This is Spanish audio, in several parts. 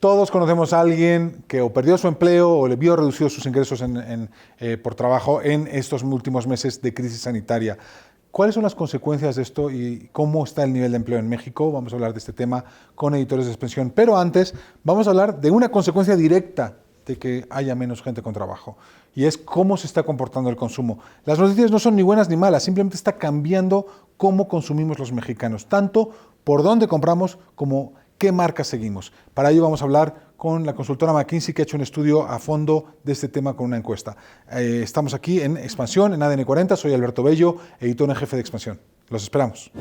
Todos conocemos a alguien que o perdió su empleo o le vio reducidos sus ingresos por trabajo en estos últimos meses de crisis sanitaria. ¿Cuáles son las consecuencias de esto y cómo está el nivel de empleo en México? Vamos a hablar de este tema con Editores de Expansión. Pero antes vamos a hablar de una consecuencia directa de que haya menos gente con trabajo, y es cómo se está comportando el consumo. Las noticias no son ni buenas ni malas, simplemente está cambiando cómo consumimos los mexicanos, tanto por dónde compramos como qué marcas seguimos. Para ello vamos a hablar con la consultora McKinsey, que ha hecho un estudio a fondo de este tema con una encuesta. Estamos aquí en Expansión, en ADN 40, soy Alberto Bello, editor en jefe de Expansión. Los esperamos.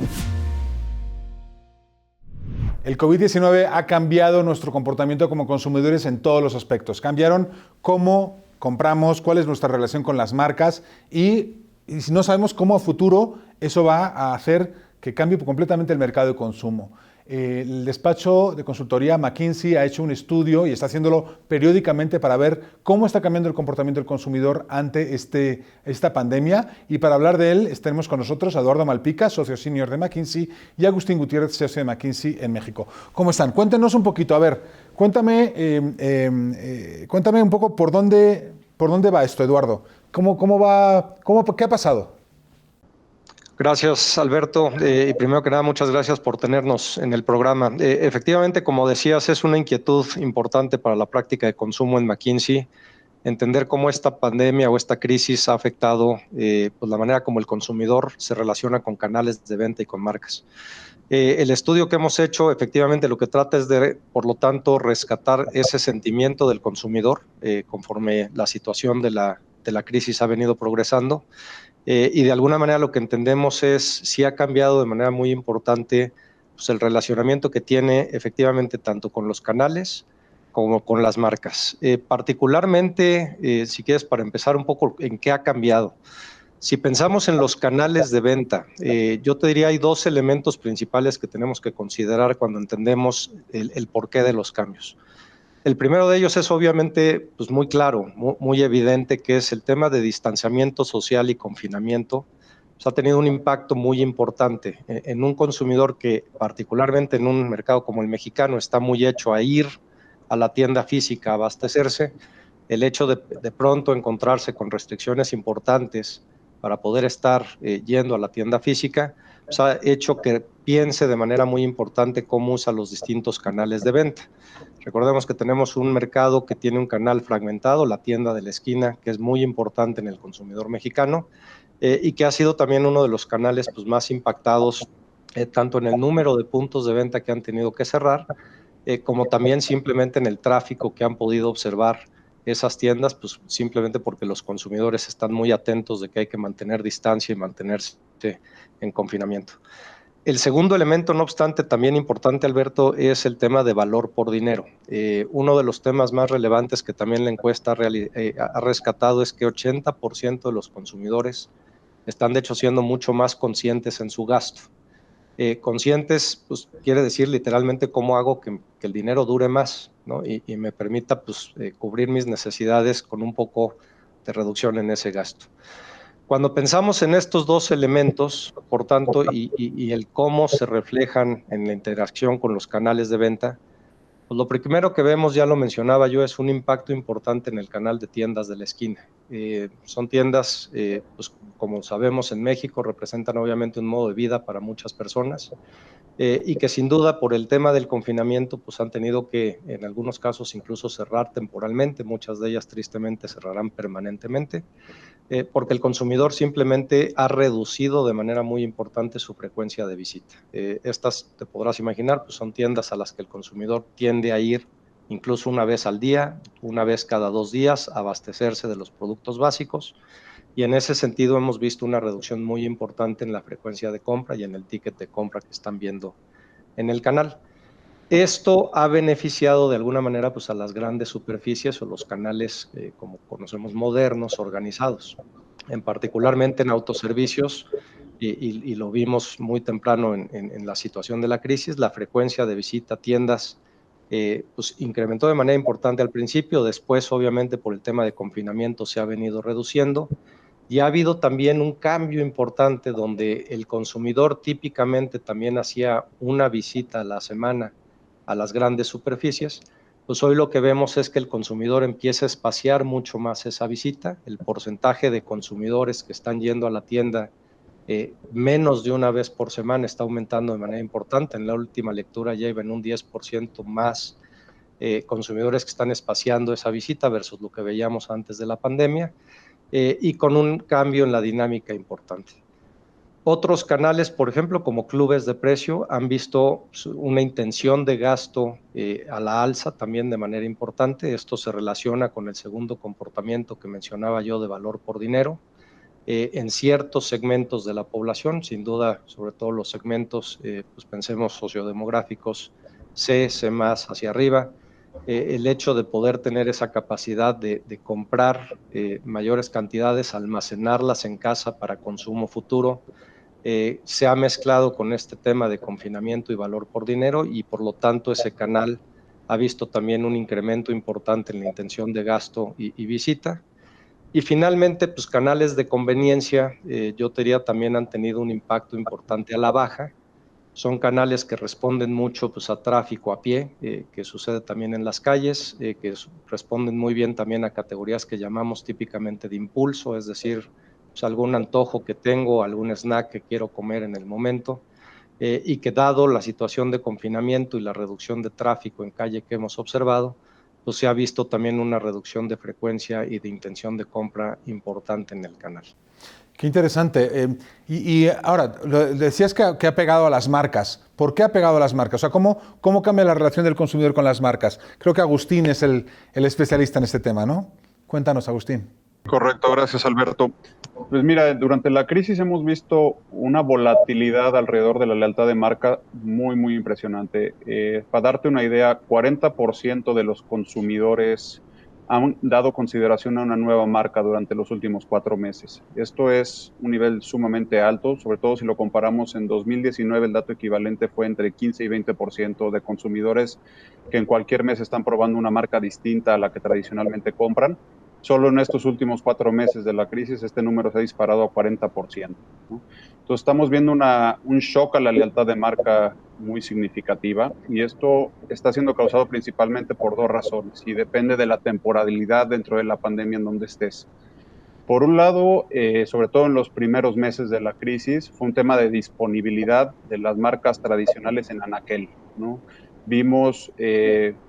El COVID-19 ha cambiado nuestro comportamiento como consumidores en todos los aspectos. Cambiaron cómo compramos, cuál es nuestra relación con las marcas y si no sabemos cómo a futuro eso va a hacer que cambie completamente el mercado de consumo. El despacho de consultoría McKinsey ha hecho un estudio y está haciéndolo periódicamente para ver cómo está cambiando el comportamiento del consumidor ante esta pandemia, y para hablar de él tenemos con nosotros a Eduardo Malpica, socio senior de McKinsey, y Agustín Gutiérrez, socio de McKinsey en México. ¿Cómo están? Cuéntenos un poquito, a ver, cuéntame un poco por dónde va esto, Eduardo. ¿Qué ha pasado? Gracias, Alberto. Y primero que nada, muchas gracias por tenernos en el programa. Efectivamente, como decías, es una inquietud importante para la práctica de consumo en McKinsey, entender cómo esta pandemia o esta crisis ha afectado pues la manera como el consumidor se relaciona con canales de venta y con marcas. El estudio que hemos hecho, efectivamente, lo que trata es de, por lo tanto, rescatar ese sentimiento del consumidor conforme la situación de la crisis ha venido progresando. Y de alguna manera lo que entendemos es si ha cambiado de manera muy importante pues, el relacionamiento que tiene efectivamente tanto con los canales como con las marcas. Particularmente, si quieres, para empezar un poco en qué ha cambiado. Si pensamos en los canales de venta, yo te diría hay dos elementos principales que tenemos que considerar cuando entendemos el porqué de los cambios. El primero de ellos es obviamente pues muy claro, muy evidente, que es el tema de distanciamiento social y confinamiento. Pues ha tenido un impacto muy importante en un consumidor que particularmente en un mercado como el mexicano está muy hecho a ir a la tienda física a abastecerse. El hecho de pronto encontrarse con restricciones importantes para poder estar yendo a la tienda física, pues ha hecho que piense de manera muy importante cómo usa los distintos canales de venta. Recordemos que tenemos un mercado que tiene un canal fragmentado, la tienda de la esquina, que es muy importante en el consumidor mexicano y que ha sido también uno de los canales pues, más impactados, tanto en el número de puntos de venta que han tenido que cerrar, como también simplemente en el tráfico que han podido observar esas tiendas, pues simplemente porque los consumidores están muy atentos de que hay que mantener distancia y mantenerse en confinamiento. El segundo elemento, no obstante, también importante, Alberto, es el tema de valor por dinero. Uno de los temas más relevantes que también la encuesta ha rescatado es que 80% de los consumidores están, de hecho, siendo mucho más conscientes en su gasto. Conscientes, pues, quiere decir literalmente cómo hago que el dinero dure más, ¿no? y me permita pues, cubrir mis necesidades con un poco de reducción en ese gasto. Cuando pensamos en estos dos elementos, por tanto, y el cómo se reflejan en la interacción con los canales de venta, pues lo primero que vemos, ya lo mencionaba yo, es un impacto importante en el canal de tiendas de la esquina. Son tiendas, pues, como sabemos en México, representan obviamente un modo de vida para muchas personas y que sin duda por el tema del confinamiento pues han tenido que en algunos casos incluso cerrar temporalmente, muchas de ellas tristemente cerrarán permanentemente. Porque el consumidor simplemente ha reducido de manera muy importante su frecuencia de visita. Estas, te podrás imaginar, pues son tiendas a las que el consumidor tiende a ir incluso una vez al día, una vez cada 2 días, a abastecerse de los productos básicos. Y en ese sentido hemos visto una reducción muy importante en la frecuencia de compra y en el ticket de compra que están viendo en el canal. Esto ha beneficiado de alguna manera pues, a las grandes superficies o los canales, como conocemos, modernos, organizados, particularmente en autoservicios, y lo vimos muy temprano en la situación de la crisis. La frecuencia de visita a tiendas pues, incrementó de manera importante al principio, después obviamente por el tema de confinamiento se ha venido reduciendo, y ha habido también un cambio importante donde el consumidor típicamente también hacía una visita a la semana a las grandes superficies, pues hoy lo que vemos es que el consumidor empieza a espaciar mucho más esa visita. El porcentaje de consumidores que están yendo a la tienda menos de una vez por semana está aumentando de manera importante. En la última lectura ya iba en un 10% más consumidores que están espaciando esa visita versus lo que veíamos antes de la pandemia, y con un cambio en la dinámica importante. Otros canales, por ejemplo, como clubes de precio, han visto una intención de gasto a la alza también de manera importante. Esto se relaciona con el segundo comportamiento que mencionaba yo de valor por dinero. En ciertos segmentos de la población, sin duda, sobre todo los segmentos, pues pensemos sociodemográficos, C más hacia arriba, el hecho de poder tener esa capacidad de comprar mayores cantidades, almacenarlas en casa para consumo futuro, se ha mezclado con este tema de confinamiento y valor por dinero, y por lo tanto ese canal ha visto también un incremento importante en la intención de gasto y visita. Y finalmente, pues canales de conveniencia, yo diría también han tenido un impacto importante a la baja. Son canales que responden mucho pues, a tráfico a pie, que sucede también en las calles, que responden muy bien también a categorías que llamamos típicamente de impulso, es decir, pues, algún antojo que tengo, algún snack que quiero comer en el momento, y que dado la situación de confinamiento y la reducción de tráfico en calle que hemos observado, pues se ha visto también una reducción de frecuencia y de intención de compra importante en el canal. Qué interesante. Y ahora, decías que ha pegado a las marcas. ¿Por qué ha pegado a las marcas? O sea, ¿cómo cambia la relación del consumidor con las marcas? Creo que Agustín es el especialista en este tema, ¿no? Cuéntanos, Agustín. Correcto, gracias, Alberto. Pues mira, durante la crisis hemos visto una volatilidad alrededor de la lealtad de marca muy, muy impresionante. Para darte una idea, 40% de los consumidores han dado consideración a una nueva marca durante los últimos 4 meses. Esto es un nivel sumamente alto, sobre todo si lo comparamos en 2019, el dato equivalente fue entre 15 y 20% de consumidores que en cualquier mes están probando una marca distinta a la que tradicionalmente compran. Solo en estos últimos 4 meses de la crisis, este número se ha disparado a 40%, ¿no? Entonces, estamos viendo un shock a la lealtad de marca muy significativa, y esto está siendo causado principalmente por 2 razones, y depende de la temporalidad dentro de la pandemia en donde estés. Por un lado, sobre todo en los primeros meses de la crisis, fue un tema de disponibilidad de las marcas tradicionales en anaquel, ¿no? Vimos,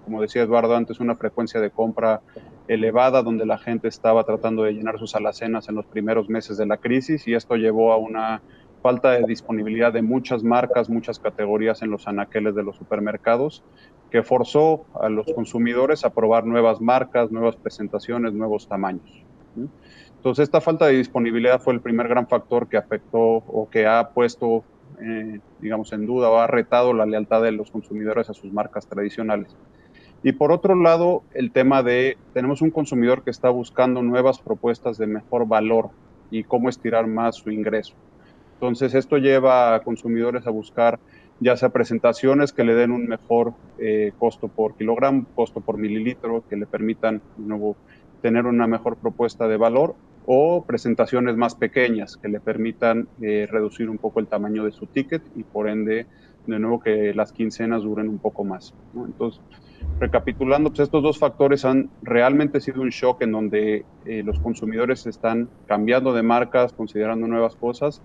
como decía Eduardo antes, una frecuencia de compra elevada donde la gente estaba tratando de llenar sus alacenas en los primeros meses de la crisis, y esto llevó a una falta de disponibilidad de muchas marcas, muchas categorías en los anaqueles de los supermercados, que forzó a los consumidores a probar nuevas marcas, nuevas presentaciones, nuevos tamaños, ¿sí? Entonces, esta falta de disponibilidad fue el primer gran factor que afectó o que ha puesto, digamos, en duda o ha retado la lealtad de los consumidores a sus marcas tradicionales. Y por otro lado, el tema de, tenemos un consumidor que está buscando nuevas propuestas de mejor valor y cómo estirar más su ingreso. Entonces, esto lleva a consumidores a buscar ya sea presentaciones que le den un mejor costo por kilogramo, costo por mililitro, que le permitan de nuevo tener una mejor propuesta de valor, o presentaciones más pequeñas que le permitan reducir un poco el tamaño de su ticket y por ende, de nuevo, que las quincenas duren un poco más, ¿no? Entonces, recapitulando, pues estos 2 factores han realmente sido un shock en donde los consumidores están cambiando de marcas, considerando nuevas cosas.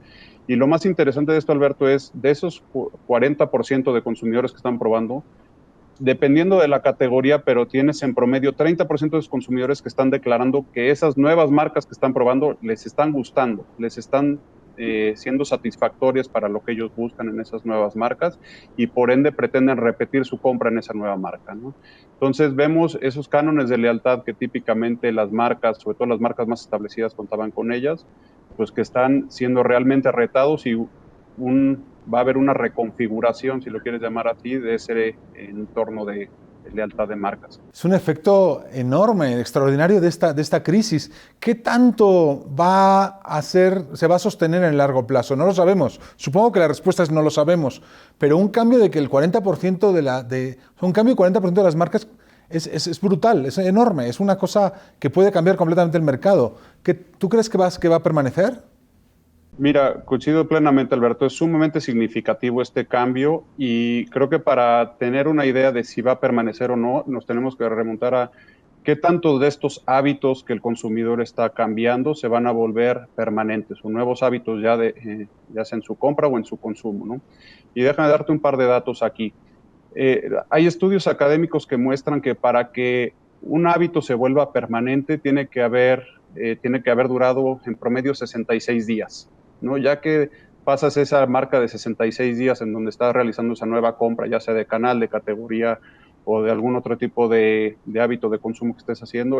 Y lo más interesante de esto, Alberto, es de esos 40% de consumidores que están probando, dependiendo de la categoría, pero tienes en promedio 30% de los consumidores que están declarando que esas nuevas marcas que están probando les están gustando, les están siendo satisfactorias para lo que ellos buscan en esas nuevas marcas, y por ende pretenden repetir su compra en esa nueva marca, ¿no? Entonces vemos esos cánones de lealtad que típicamente las marcas, sobre todo las marcas más establecidas, contaban con ellas, pues que están siendo realmente retados, y va a haber una reconfiguración, si lo quieres llamar así, de ese entorno de lealtad de marcas. Es un efecto enorme, extraordinario de esta crisis. ¿Qué tanto se va a sostener en el largo plazo? No lo sabemos. Supongo que la respuesta es no lo sabemos, pero un cambio de que el 40% de las marcas es brutal, es enorme, es una cosa que puede cambiar completamente el mercado. ¿Tú crees que va a permanecer? Mira, coincido plenamente, Alberto. Es sumamente significativo este cambio y creo que para tener una idea de si va a permanecer o no, nos tenemos que remontar a qué tantos de estos hábitos que el consumidor está cambiando se van a volver permanentes o nuevos hábitos ya sea en su compra o en su consumo, ¿no? Y déjame darte un par de datos aquí. Hay estudios académicos que muestran que para que un hábito se vuelva permanente tiene que haber durado en promedio 66 días, ¿no? Ya que pasas esa marca de 66 días en donde estás realizando esa nueva compra, ya sea de canal, de categoría o de algún otro tipo de hábito de consumo que estés haciendo,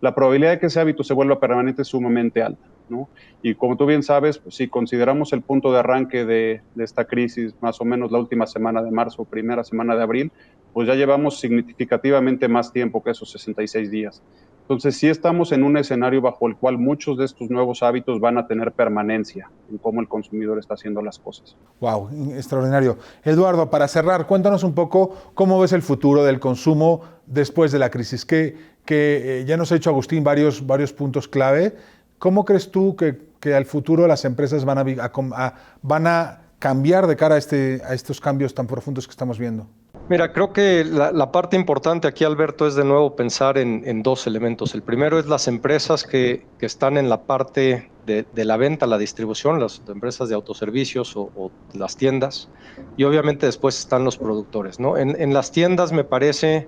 la probabilidad de que ese hábito se vuelva permanente es sumamente alta, ¿no? Y como tú bien sabes, pues, si consideramos el punto de arranque de esta crisis, más o menos la última semana de marzo, primera semana de abril, pues ya llevamos significativamente más tiempo que esos 66 días. Entonces, sí estamos en un escenario bajo el cual muchos de estos nuevos hábitos van a tener permanencia en cómo el consumidor está haciendo las cosas. Wow, extraordinario. Eduardo, para cerrar, cuéntanos un poco cómo ves el futuro del consumo después de la crisis, que ya nos ha dicho Agustín varios puntos clave. ¿Cómo crees tú que al futuro las empresas van a cambiar de cara a estos cambios tan profundos que estamos viendo? Mira, creo que la parte importante aquí, Alberto, es de nuevo pensar en dos elementos. El primero es las empresas que están en la parte de la venta, la distribución, las empresas de autoservicios o las tiendas, y obviamente después están los productores, ¿no? En las tiendas me parece,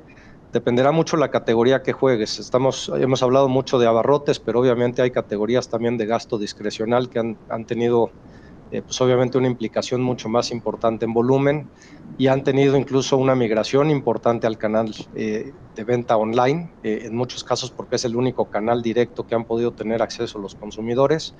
dependerá mucho la categoría que juegues. Hemos hablado mucho de abarrotes, pero obviamente hay categorías también de gasto discrecional que han tenido pues obviamente una implicación mucho más importante en volumen y han tenido incluso una migración importante al canal de venta online, en muchos casos porque es el único canal directo que han podido tener acceso los consumidores.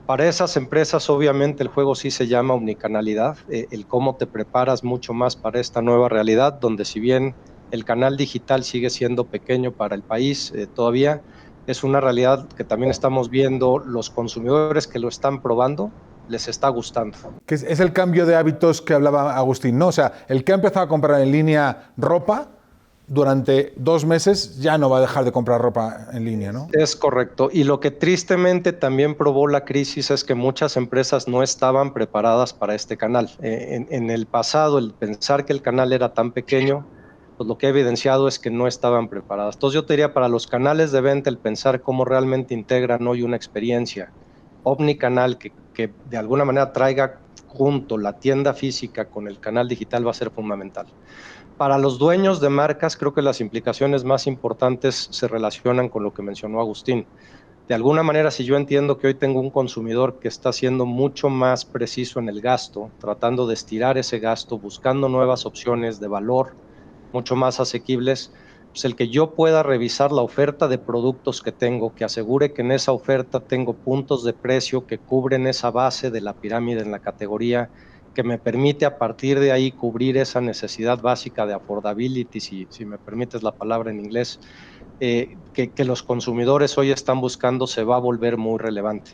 Para esas empresas obviamente el juego sí se llama omnicanalidad, el cómo te preparas mucho más para esta nueva realidad, donde si bien el canal digital sigue siendo pequeño para el país todavía, es una realidad que también estamos viendo los consumidores que lo están probando, les está gustando. Que es el cambio de hábitos que hablaba Agustín, ¿no? O sea, el que ha empezado a comprar en línea ropa, durante 2 meses ya no va a dejar de comprar ropa en línea, ¿no? Es correcto. Y lo que tristemente también probó la crisis es que muchas empresas no estaban preparadas para este canal. En el pasado, el pensar que el canal era tan pequeño, pues lo que ha evidenciado es que no estaban preparadas. Entonces yo te diría, para los canales de venta, el pensar cómo realmente integran hoy una experiencia omnicanal que de alguna manera traiga junto la tienda física con el canal digital va a ser fundamental. Para los dueños de marcas, creo que las implicaciones más importantes se relacionan con lo que mencionó Agustín. De alguna manera, si yo entiendo que hoy tengo un consumidor que está siendo mucho más preciso en el gasto, tratando de estirar ese gasto, buscando nuevas opciones de valor mucho más asequibles, pues el que yo pueda revisar la oferta de productos que tengo, que asegure que en esa oferta tengo puntos de precio que cubren esa base de la pirámide en la categoría, que me permite a partir de ahí cubrir esa necesidad básica de affordability, si me permites la palabra en inglés, que los consumidores hoy están buscando, se va a volver muy relevante.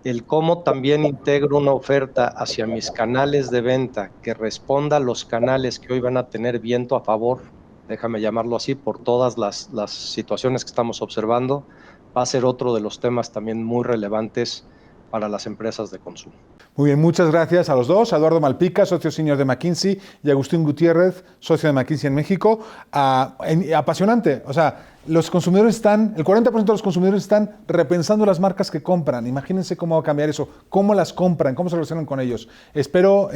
El cómo también integro una oferta hacia mis canales de venta que responda a los canales que hoy van a tener viento a favor, déjame llamarlo así, por todas las situaciones que estamos observando, va a ser otro de los temas también muy relevantes para las empresas de consumo. Muy bien, muchas gracias a los dos, a Eduardo Malpica, socio senior de McKinsey, y Agustín Gutiérrez, socio de McKinsey en México. Apasionante, o sea, los consumidores el 40% de los consumidores están repensando las marcas que compran. Imagínense cómo va a cambiar eso, cómo las compran, cómo se relacionan con ellos. Espero,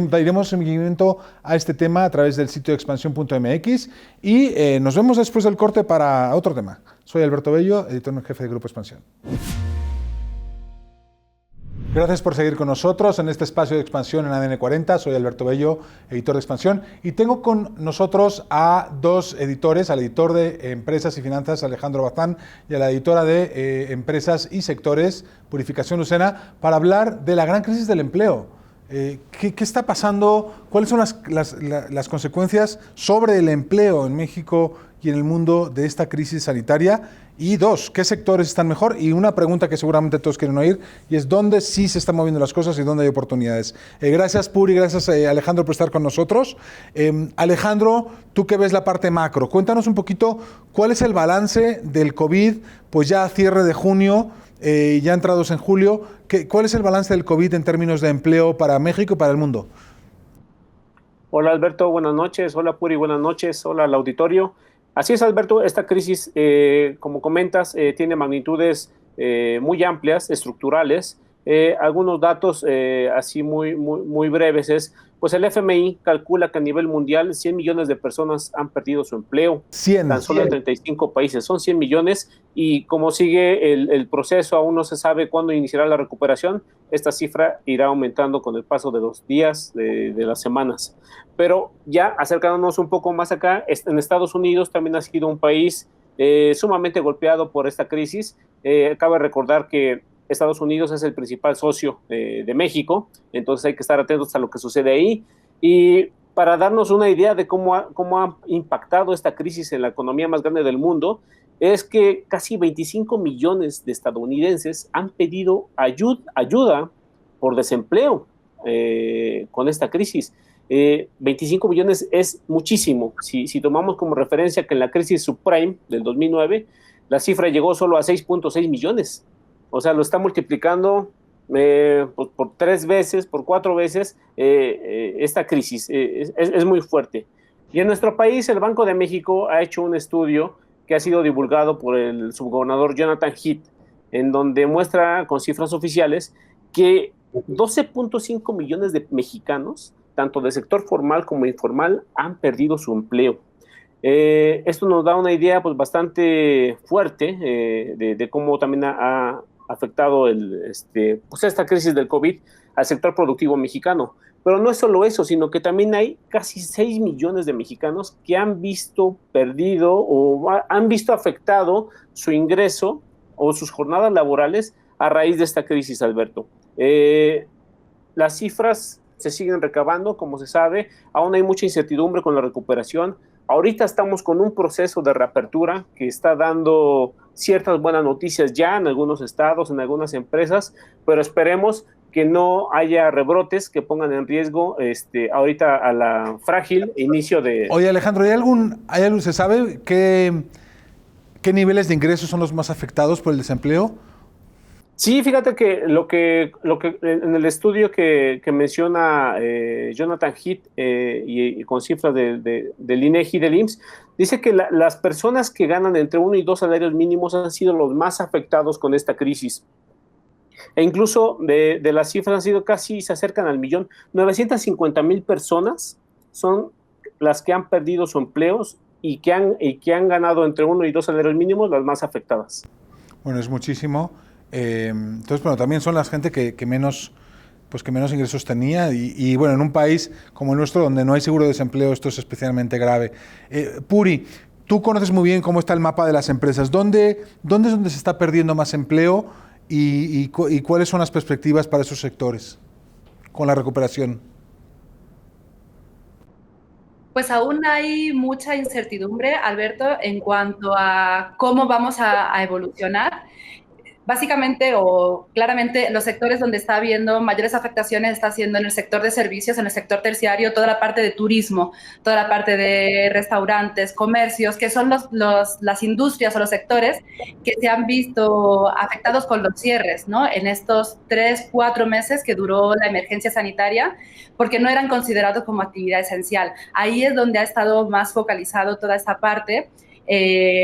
daremos seguimiento a este tema a través del sitio de expansión.mx y nos vemos después del corte para otro tema. Soy Alberto Bello, editor en jefe de Grupo Expansión. Gracias por seguir con nosotros en este espacio de expansión en ADN 40. Soy Alberto Bello, editor de Expansión, y tengo con nosotros a dos editores, al editor de Empresas y Finanzas, Alejandro Bazán, y a la editora de Empresas y Sectores, Purificación Lucena, para hablar de la gran crisis del empleo. ¿Qué está pasando? ¿Cuáles son las consecuencias sobre el empleo en México y en el mundo de esta crisis sanitaria? Y dos, ¿qué sectores están mejor? Y una pregunta que seguramente todos quieren oír, y es ¿dónde sí se están moviendo las cosas y dónde hay oportunidades? Gracias, Puri, gracias, Alejandro, por estar con nosotros. Alejandro, tú que ves la parte macro, cuéntanos un poquito cuál es el balance del COVID, pues ya a cierre de junio, ya entrados en julio. ¿Cuál es el balance del COVID en términos de empleo para México y para el mundo? Hola Alberto, buenas noches. Hola Puri, buenas noches. Hola al auditorio. Así es, Alberto, esta crisis, como comentas, tiene magnitudes muy amplias, estructurales. Algunos datos así muy breves es, pues el FMI calcula que a nivel mundial 100 millones de personas han perdido su empleo. 100. Tan solo en 35 países, son 100 millones y como sigue el proceso, aún no se sabe cuándo iniciará la recuperación. Esta cifra irá aumentando con el paso de los días, de las semanas. Pero ya acercándonos un poco más acá, en Estados Unidos también ha sido un país sumamente golpeado por esta crisis. Cabe recordar que Estados Unidos es el principal socio de México, entonces hay que estar atentos a lo que sucede ahí. Y para darnos una idea de cómo ha impactado esta crisis en la economía más grande del mundo, es que casi 25 millones de estadounidenses han pedido ayuda por desempleo con esta crisis. 25 millones es muchísimo. Si tomamos como referencia que en la crisis subprime del 2009, la cifra llegó solo a 6.6 millones. O sea, lo está multiplicando por 3 veces, por 4 veces esta crisis. Es muy fuerte. Y en nuestro país, el Banco de México ha hecho un estudio que ha sido divulgado por el subgobernador Jonathan Heath, en donde muestra con cifras oficiales que 12.5 millones de mexicanos, tanto del sector formal como informal, han perdido su empleo. Esto nos da una idea pues, bastante fuerte de cómo también ha afectado pues esta crisis del COVID al sector productivo mexicano. Pero no es solo eso, sino que también hay casi 6 millones de mexicanos que han visto perdido o han visto afectado su ingreso o sus jornadas laborales a raíz de esta crisis, Alberto. Las cifras se siguen recabando, como se sabe, aún hay mucha incertidumbre con la recuperación. Ahorita estamos con un proceso de reapertura que está dando ciertas buenas noticias ya en algunos estados, en algunas empresas, pero esperemos que no haya rebrotes que pongan en riesgo ahorita a la frágil inicio de... Oye, Alejandro, ¿se sabe qué niveles de ingresos son los más afectados por el desempleo? Sí, fíjate que lo que en el estudio que menciona Jonathan Heath y con cifras del INEGI y del IMSS, dice que las personas que ganan entre 1 y 2 salarios mínimos han sido los más afectados con esta crisis. E incluso de las cifras han sido casi, se acercan al millón. 950,000 personas son las que han perdido su empleo y que han ganado entre 1 y 2 salarios mínimos, las más afectadas. Bueno, es muchísimo. Entonces, bueno, también son las gente que menos ingresos tenía y bueno, en un país como el nuestro donde no hay seguro de desempleo esto es especialmente grave. Puri, tú conoces muy bien cómo está el mapa de las empresas. ¿Dónde es donde se está perdiendo más empleo y cuáles son las perspectivas para esos sectores con la recuperación? Pues aún hay mucha incertidumbre, Alberto, en cuanto a cómo vamos a evolucionar. Básicamente o claramente los sectores donde está habiendo mayores afectaciones está siendo en el sector de servicios, en el sector terciario, toda la parte de turismo, toda la parte de restaurantes, comercios, que son las industrias o los sectores que se han visto afectados con los cierres, ¿no? En estos 3-4 meses que duró la emergencia sanitaria, porque no eran considerados como actividad esencial. Ahí es donde ha estado más focalizado toda esta parte.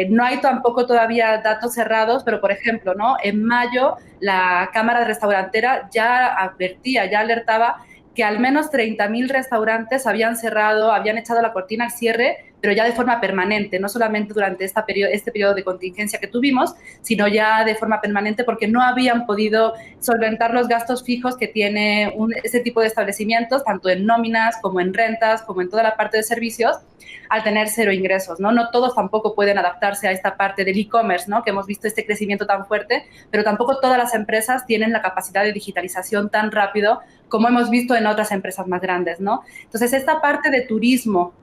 No hay tampoco todavía datos cerrados, pero por ejemplo, ¿no? En mayo la Cámara Restaurantera ya advertía, ya alertaba que al menos 30,000 restaurantes habían cerrado, habían echado la cortina al cierre, pero ya de forma permanente, no solamente durante este periodo de contingencia que tuvimos, sino ya de forma permanente porque no habían podido solventar los gastos fijos que tiene este tipo de establecimientos, tanto en nóminas como en rentas, como en toda la parte de servicios, al tener cero ingresos, ¿no? No todos tampoco pueden adaptarse a esta parte del e-commerce, ¿no? Que hemos visto este crecimiento tan fuerte, pero tampoco todas las empresas tienen la capacidad de digitalización tan rápido como hemos visto en otras empresas más grandes, ¿no? Entonces, esta parte de turismo,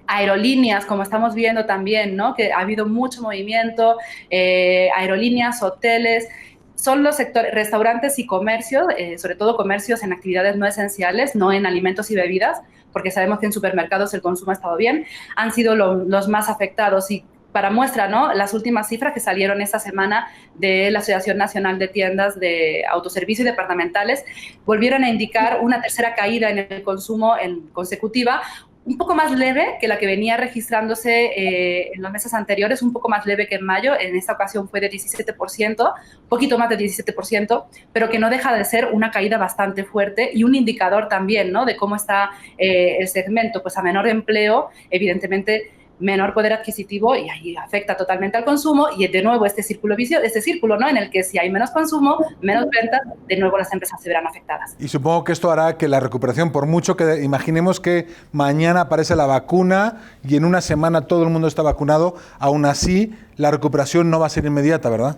aerolíneas, como estamos viendo también, ¿no? Que ha habido mucho movimiento, aerolíneas, hoteles, son los sectores, restaurantes y comercios, sobre todo comercios en actividades no esenciales, no en alimentos y bebidas, porque sabemos que en supermercados el consumo ha estado bien, han sido los más afectados y para muestra, ¿no? Las últimas cifras que salieron esta semana de la Asociación Nacional de Tiendas de Autoservicio y Departamentales volvieron a indicar una tercera caída en el consumo consecutiva, un poco más leve que la que venía registrándose en los meses anteriores, un poco más leve que en mayo. En esta ocasión fue de 17%, un poquito más de 17%, pero que no deja de ser una caída bastante fuerte y un indicador también, ¿no?, de cómo está el segmento. Pues a menor empleo, evidentemente, menor poder adquisitivo, y ahí afecta totalmente al consumo, y de nuevo este círculo vicioso, este círculo, ¿no?, en el que si hay menos consumo, menos ventas, de nuevo las empresas se verán afectadas. Y supongo que esto hará que la recuperación, por mucho que imaginemos que mañana aparece la vacuna y en una semana todo el mundo está vacunado, aún así la recuperación no va a ser inmediata, ¿verdad?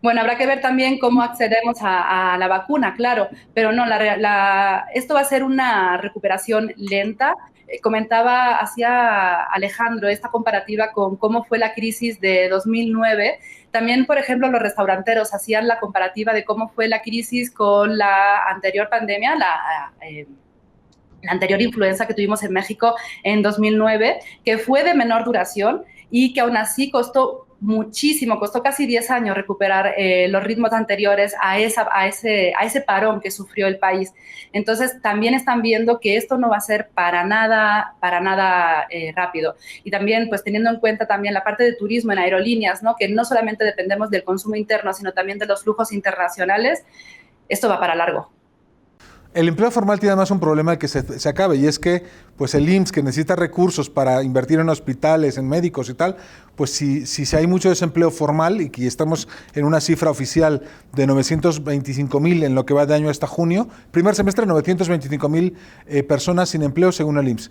Bueno, habrá que ver también cómo accedemos a la vacuna, claro, pero no, esto va a ser una recuperación lenta. Hacía Alejandro esta comparativa con cómo fue la crisis de 2009. También, por ejemplo, los restauranteros hacían la comparativa de cómo fue la crisis con la anterior pandemia, la anterior influenza que tuvimos en México en 2009, que fue de menor duración y que aún así costó muchísimo, costó casi 10 años recuperar los ritmos anteriores a ese parón que sufrió el país. Entonces, también están viendo que esto no va a ser para nada rápido. Y también, pues teniendo en cuenta también la parte de turismo en aerolíneas, ¿no?, que no solamente dependemos del consumo interno, sino también de los flujos internacionales, esto va para largo. El empleo formal tiene además un problema que se acabe, y es que pues el IMSS, que necesita recursos para invertir en hospitales, en médicos y tal, pues si hay mucho desempleo formal, y que estamos en una cifra oficial de 925.000 en lo que va de año hasta junio, primer semestre 925.000 personas sin empleo según el IMSS.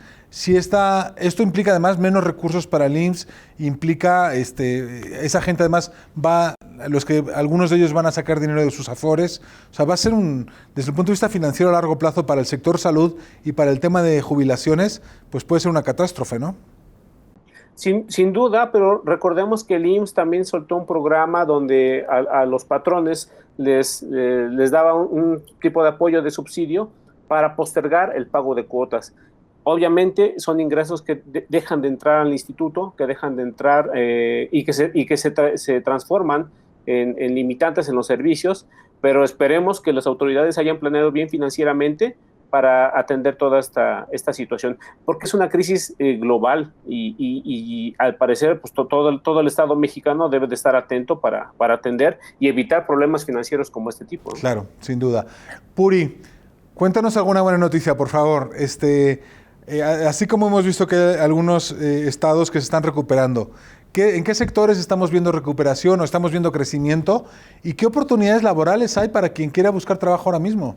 Esto implica además menos recursos para el IMSS, implica esa gente además algunos de ellos van a sacar dinero de sus afores. O sea, va a ser desde el punto de vista financiero a largo plazo para el sector salud y para el tema de jubilaciones, pues puede ser una catástrofe, ¿no? Sin duda, pero recordemos que el IMSS también soltó un programa donde a los patrones les daba un tipo de apoyo de subsidio para postergar el pago de cuotas. Obviamente son ingresos que dejan de entrar al instituto, que dejan de entrar y que se transforman en limitantes en los servicios, pero esperemos que las autoridades hayan planeado bien financieramente para atender toda esta situación, porque es una crisis global y al parecer pues, todo el Estado mexicano debe de estar atento para atender y evitar problemas financieros como este tipo, ¿no? Claro, sin duda. Puri, cuéntanos alguna buena noticia, por favor. Así como hemos visto que hay algunos estados que se están recuperando, ¿en qué sectores estamos viendo recuperación o estamos viendo crecimiento? ¿Y qué oportunidades laborales hay para quien quiera buscar trabajo ahora mismo?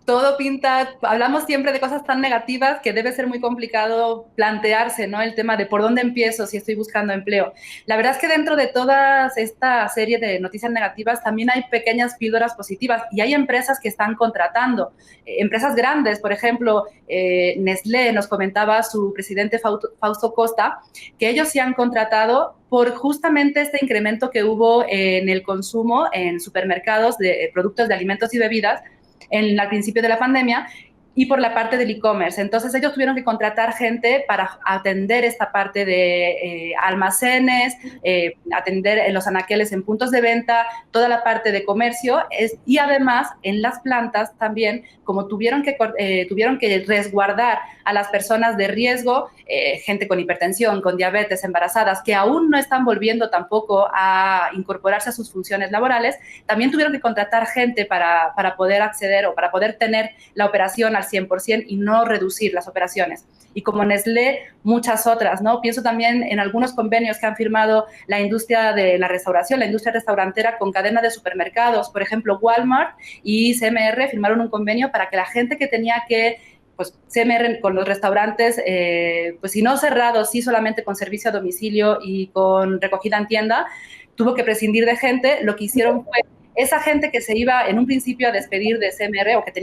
Todo pinta, hablamos siempre de cosas tan negativas que debe ser muy complicado plantearse, ¿no?, el tema de por dónde empiezo si estoy buscando empleo. La verdad es que dentro de toda esta serie de noticias negativas también hay pequeñas píldoras positivas y hay empresas que están contratando. Empresas grandes, por ejemplo, Nestlé, nos comentaba su presidente Fausto Costa, que ellos sí han contratado por justamente este incremento que hubo en el consumo en supermercados de productos de alimentos y bebidas al principio de la pandemia, y por la parte del e-commerce. Entonces ellos tuvieron que contratar gente para atender esta parte de almacenes, atender en los anaqueles en puntos de venta, toda la parte de comercio, y además en las plantas también, como tuvieron que resguardar a las personas de riesgo, gente con hipertensión, con diabetes, embarazadas, que aún no están volviendo tampoco a incorporarse a sus funciones laborales, también tuvieron que contratar gente para poder acceder o para poder tener la operación al 100% y no reducir las operaciones. Y como Nestlé, muchas otras, ¿no? Pienso también en algunos convenios que han firmado la industria de la restauración, la industria restaurantera con cadena de supermercados. Por ejemplo, Walmart y CMR firmaron un convenio para que la gente que tenía que, pues CMR con los restaurantes, pues si no cerrados, sí solamente con servicio a domicilio y con recogida en tienda, tuvo que prescindir de gente. Lo que hicieron fue esa gente que se iba en un principio a despedir de CMR o que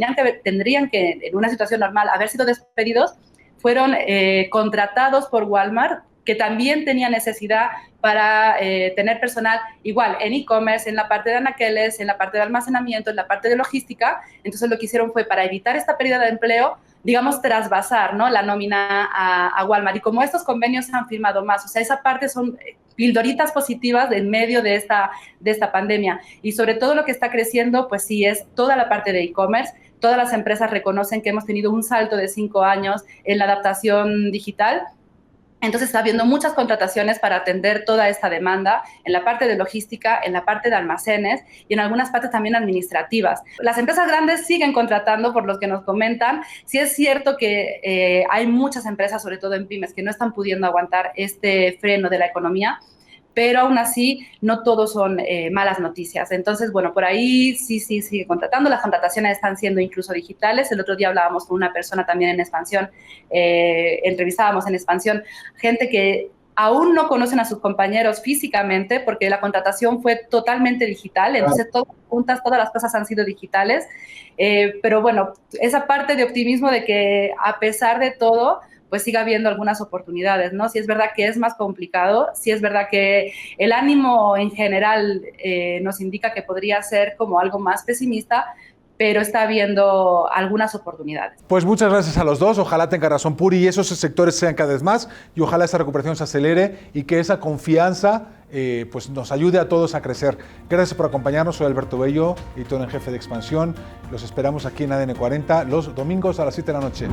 tendrían que, en una situación normal, haber sido despedidos, fueron contratados por Walmart, que también tenía necesidad para tener personal igual en e-commerce, en la parte de anaqueles, en la parte de almacenamiento, en la parte de logística. Entonces lo que hicieron fue, para evitar esta pérdida de empleo, digamos, trasvasar, ¿no?, la nómina a Walmart. Y como estos convenios se han firmado más, o sea, esa parte son pildoritas positivas en medio de esta pandemia. Y sobre todo lo que está creciendo, pues sí, es toda la parte de e-commerce. Todas las empresas reconocen que hemos tenido un salto de 5 años en la adaptación digital. Entonces está habiendo muchas contrataciones para atender toda esta demanda en la parte de logística, en la parte de almacenes y en algunas partes también administrativas. Las empresas grandes siguen contratando, por los que nos comentan. Sí es cierto que hay muchas empresas, sobre todo en pymes, que no están pudiendo aguantar este freno de la economía, pero aún así no todos son malas noticias. Entonces, bueno, por ahí sí sigue contratando. Las contrataciones están siendo incluso digitales. El otro día hablábamos con una persona también en Expansión, entrevistábamos en Expansión gente que aún no conocen a sus compañeros físicamente porque la contratación fue totalmente digital, entonces todas las cosas han sido digitales, pero bueno, esa parte de optimismo de que a pesar de todo, pues siga habiendo algunas oportunidades, ¿no? Sí es verdad que es más complicado, sí es verdad que el ánimo en general nos indica que podría ser como algo más pesimista, pero está habiendo algunas oportunidades. Pues muchas gracias a los dos, ojalá tenga razón Puri y esos sectores sean cada vez más y ojalá esa recuperación se acelere y que esa confianza pues nos ayude a todos a crecer. Gracias por acompañarnos, soy Alberto Bello, editor en jefe de Expansión. Los esperamos aquí en ADN 40 los domingos a las 7 de la noche.